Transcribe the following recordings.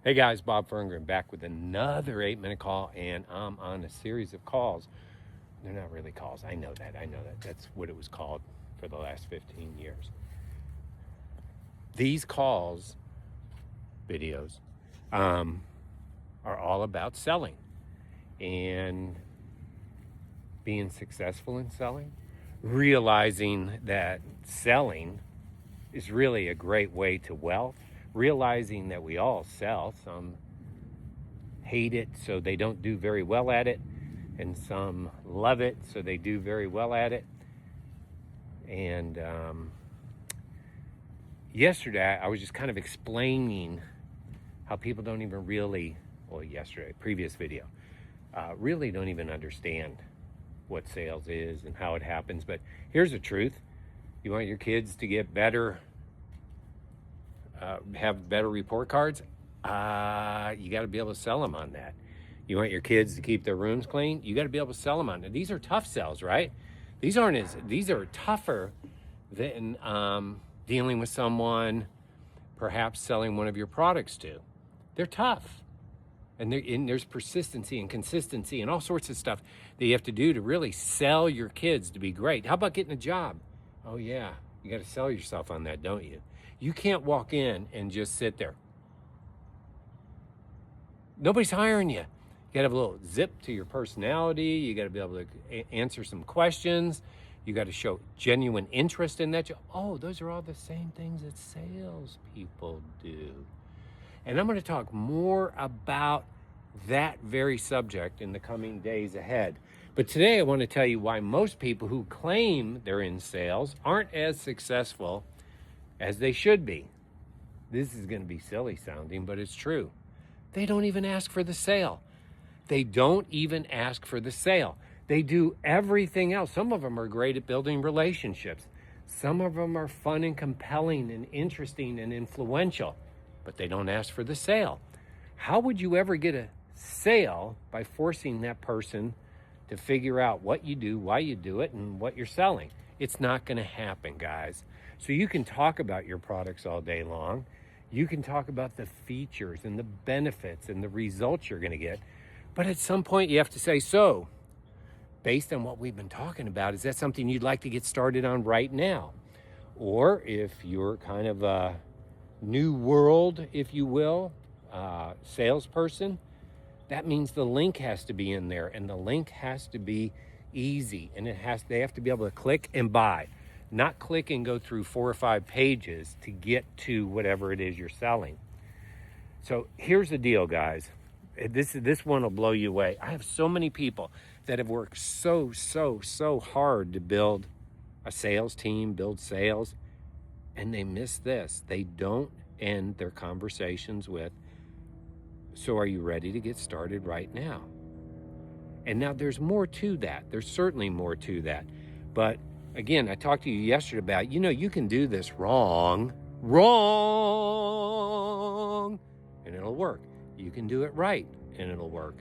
Hey guys, Bob Ferngren back with another 8-minute call, and I'm on a series of calls. They're not really calls. I know that. That's what it was called for the last 15 years. These calls, videos, are all about selling and being successful in selling, realizing that selling is really a great way to wealth, realizing that we all sell. Some hate it, so they don't do very well at it, and some love it, so they do very well at it. And yesterday, I was just kind of explaining how people don't even really, previous video, really don't even understand what sales is and how it happens. But here's the truth. You want your kids to get better, have better report cards? You got to be able to sell them on that. You want your kids to keep their rooms clean? You got to be able to sell them on that. These are tough sells, right? These are tougher than dealing with someone, perhaps selling one of your products to. They're tough. And there's persistency and consistency and all sorts of stuff that you have to do to really sell your kids to be great. How about getting a job? Oh yeah, you got to sell yourself on that, don't you? You can't walk in and just sit there. Nobody's hiring you. You got to have a little zip to your personality. You got to be able to answer some questions. You got to show genuine interest in that job. Oh, those are all the same things that salespeople do. And I'm going to talk more about that very subject in the coming days ahead. But today I want to tell you why most people who claim they're in sales aren't as successful as they should be. This is going to be silly sounding, but it's true. They don't even ask for the sale. They don't even ask for the sale. They do everything else. Some of them are great at building relationships. Some of them are fun and compelling and interesting and influential, but they don't ask for the sale. How would you ever get a sale by forcing that person to figure out what you do, why you do it, and what you're selling? It's not going to happen, guys. So you can talk about your products all day long. You can talk about the features and the benefits and the results you're going to get. But at some point you have to say, so based on what we've been talking about, is that something you'd like to get started on right now? Or if you're kind of a new world, if you will, salesperson, that means the link has to be in there, and the link has to be easy, and they have to be able to click and buy, not click and go through 4 or 5 pages to get to whatever it is you're selling. So here's the deal, guys. This one will blow you away. I have so many people that have worked so hard to build a sales team, build sales, and they miss this. They don't end their conversations with, so are you ready to get started right now? And now there's more to that. There's certainly more to that. But again, I talked to you yesterday about, you can do this wrong, and it'll work. You can do it right, and it'll work.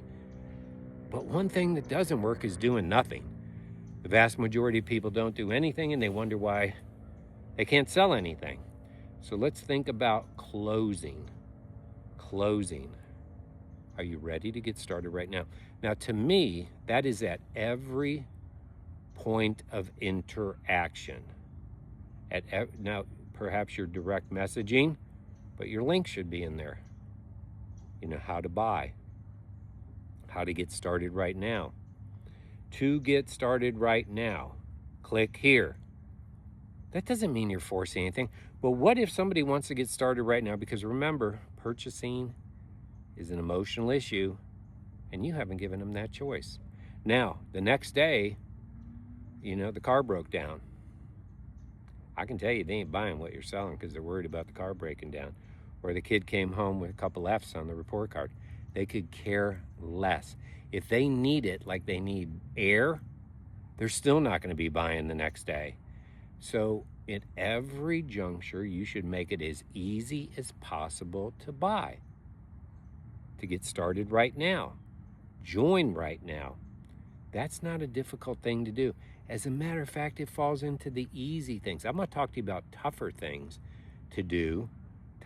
But one thing that doesn't work is doing nothing. The vast majority of people don't do anything, and they wonder why they can't sell anything. So let's think about closing. Are you ready to get started right now? Now, to me, that is at every point of interaction. Now, perhaps your direct messaging, but your link should be in there. How to buy, how to get started right now. To get started right now, click here. That doesn't mean you're forcing anything. But what if somebody wants to get started right now? Because remember, purchasing is an emotional issue, and you haven't given them that choice. Now, the next day, the car broke down. I can tell you they ain't buying what you're selling because they're worried about the car breaking down. Or the kid came home with a couple F's on the report card. They could care less. If they need it like they need air, they're still not going to be buying the next day. So at every juncture, you should make it as easy as possible to buy, to get started right now, join right now. That's not a difficult thing to do. As a matter of fact, it falls into the easy things. I'm going to talk to you about tougher things to do,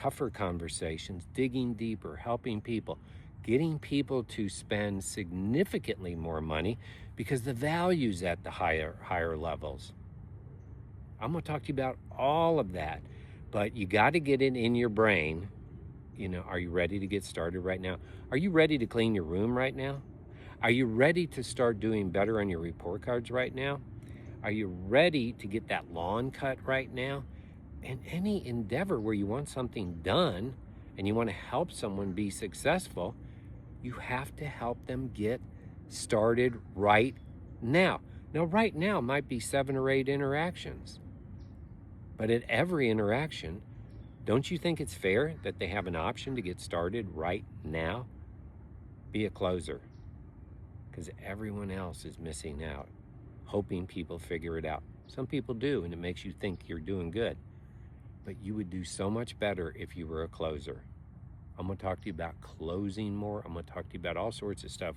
tougher conversations, digging deeper, helping people, getting people to spend significantly more money because the value's at the higher levels. I'm going to talk to you about all of that, but you got to get it in your brain. Are you ready to get started right now? Are you ready to clean your room right now? Are you ready to start doing better on your report cards right now? Are you ready to get that lawn cut right now? In any endeavor where you want something done and you want to help someone be successful, you have to help them get started right now. Now, right now might be 7 or 8 interactions. But at every interaction, don't you think it's fair that they have an option to get started right now? Be a closer, because everyone else is missing out, hoping people figure it out. Some people do, and it makes you think you're doing good. But you would do so much better if you were a closer. I'm going to talk to you about closing more. I'm going to talk to you about all sorts of stuff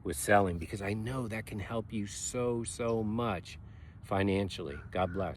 with selling, because I know that can help you so much financially. God bless.